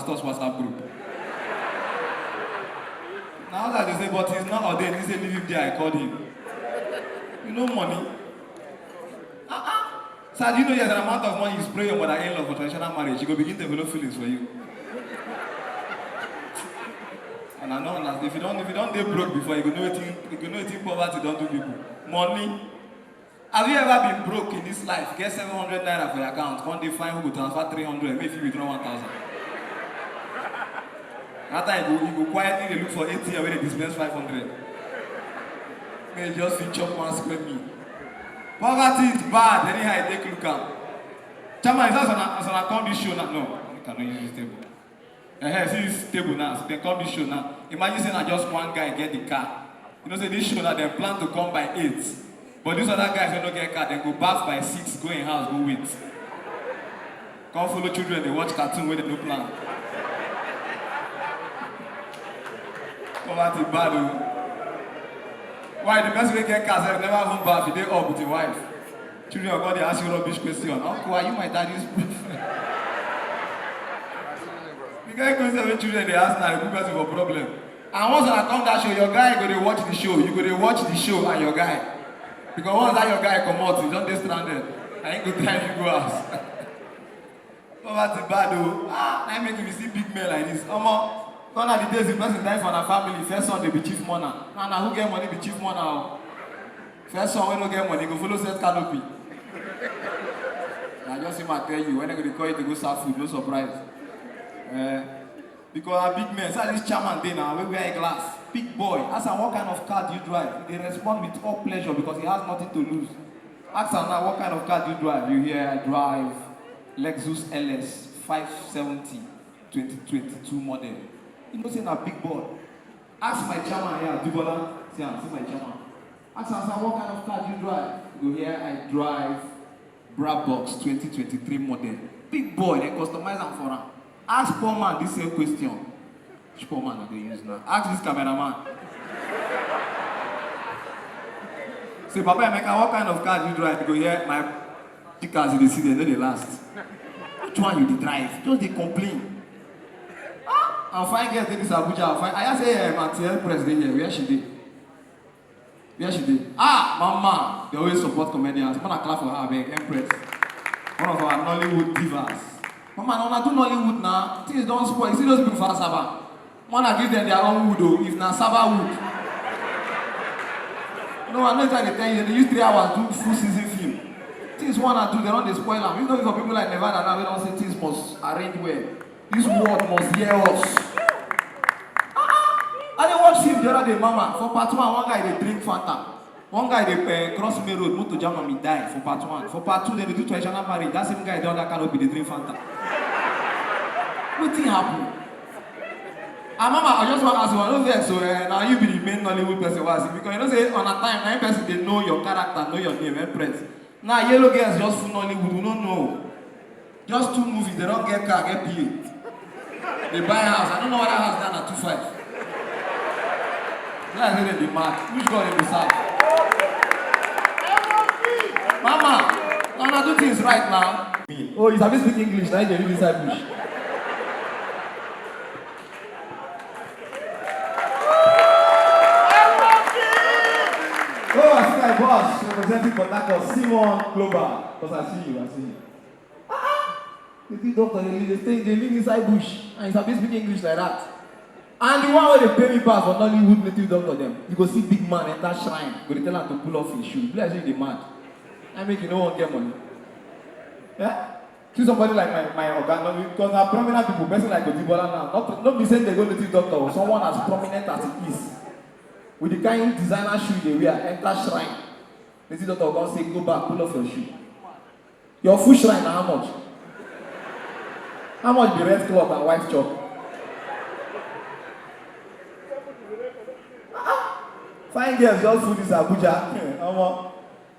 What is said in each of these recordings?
pastor's WhatsApp group. Now that they say, but he's not ordained, he said, leave him there, I called him. You know money. Sir, do you know there's an amount of money you spray your mother-in-law for traditional marriage, she will begin to develop feelings for you. And I know that if you don't get broke before, you know what poverty don't do people. Money. Have you ever been broke in this life? Get 700 naira for your account, one day find who will transfer 300, maybe you withdraw 1,000. After you go quietly look for ATM where they dispense 500. May just fit chop one square meal. Poverty is bad, anyhow I take look at. Chairman, is that on a comedy show now? No, you cannot use this table. See this table now, so they come this show now. Imagine saying that just one guy get the car. You know, say this show that they plan to come by 8. But these other guys don't get car, they go bath by 6, go in house, go wait. Come follow children, they watch cartoon where they no plan. Poverty bad though. Why the person wey get car sef never home bath, they up with the wife. Children of God, they ask you rubbish question. Uncle, are you my daddy's The guy goes there with children, they ask now, because of a problem. And once I come that show, your guy go to watch the show. You go to watch the show and your guy. Because once that your guy come out, he don't get stranded. I ain't go time you go house. Poverty bad though. I make you see big men like this. Gone are the days the person die for a family, first son they be chief mourner. Now who get money be chief mourner? First son when no get money, go follow set canopy. I just him I tell you, when they go to call you to go serve food, no surprise. Because a big man, so this chairman day now, we wear a glass. Big boy, ask him what kind of car do you drive? They respond with all pleasure because he has nothing to lose. Ask him now what kind of car do you drive? You hear I drive Lexus LS 570 2022 model. You know, saying a big boy. Ask my chairman here, Dubola. See my chairman. Ask him what kind of car do you drive? You go here, I drive Brabbox 2023 model. Big boy, they customize them for him. Ask poor man this same question. Which poor man are they use now? Ask this cameraman. Say, Papa Emeka, what kind of car do you drive? You go here, my cars you see, they know they last. Which one you drive? Just they complain. I'll find girls in this Abuja. I'll find. I say, Martial President here. Where she did? Where she did? Mama. They always support comedians. I'm gonna clap for her, beg. Empress. One of our Nollywood divas. Mama, no, do Nollywood now. Things don't spoil. You see those people for Saba. Wanna give them their own wood though. If na Saba wood. No, I'm not trying to tell you. They use 3 hours do full season film. Things wanna do, they don't spoil them. You know, for people like Nevada now, we don't say things must arrange well. This world must hear us. I didn't watch film the other day, Mama. For part 1 guy they drink Fanta. One guy they cross main road, move to jam and he die for part 1. For part 2, they do traditional marriage. That same guy the other canopy they drink Fanta. What thing happen? And Mama, I just want to ask you, I don't vex, so now you be the main Nollywood person was because you know say on a time, 9 person they know your character, know your name, Empress. Now yellow girls just full Nollywood, we don't know. Just 2 movies, they don't get car, get PA. They buy a house. I don't know what that house done at 2.5. Let's say they be mad. Which God they decide? Mama, now do things right now. Oh, you have to speak English, now you live inside bush. Oh, I see my boss representing Port Harcourt, Simon Global. Because I see you. The big doctor, they live inside bush and he's a speak English like that. And the one where they pay me back for Nollywood native doctor them, you go see big man enter shrine, go tell him to pull off his shoe. Bless you, the mad. I make you no one get money. Yeah? See somebody like my organ, because there are prominent people, person like Otibola now. Not be saying they go native doctor or someone as prominent as it is. With the kind of designer shoe they wear, enter shrine. Native doctor will say, go back, pull off your shoe. Your full shrine, how much? How much the red cloth and white chalk? Fine girls just put this Abuja.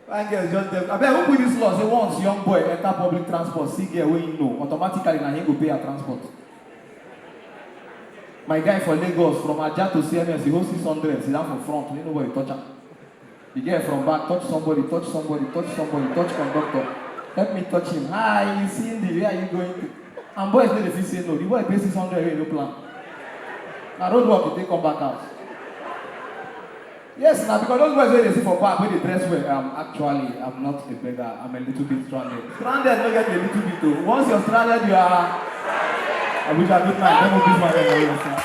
Fine girls just tell. I bet who put this law? Say once young boy enter public transport, see girl wey you know, automatically na him go pay her transport. My guy for Lagos, from Ajah to CMS, he holds 600, sit down for front, you know where he touch her. The girl from back, touch somebody, touch conductor. Help me touch him. Hi, you seen the where are you going to? And boys no dey fit say no. The boy pay 600 wey no plan. Na road work e take come back house. Yes, now because those boys wey dey see for park wey dey dress well, actually I'm not a beggar. I'm a little bit stranded. Stranded no get a little bit though. Once you're stranded, you are. I wish I did my demo this one.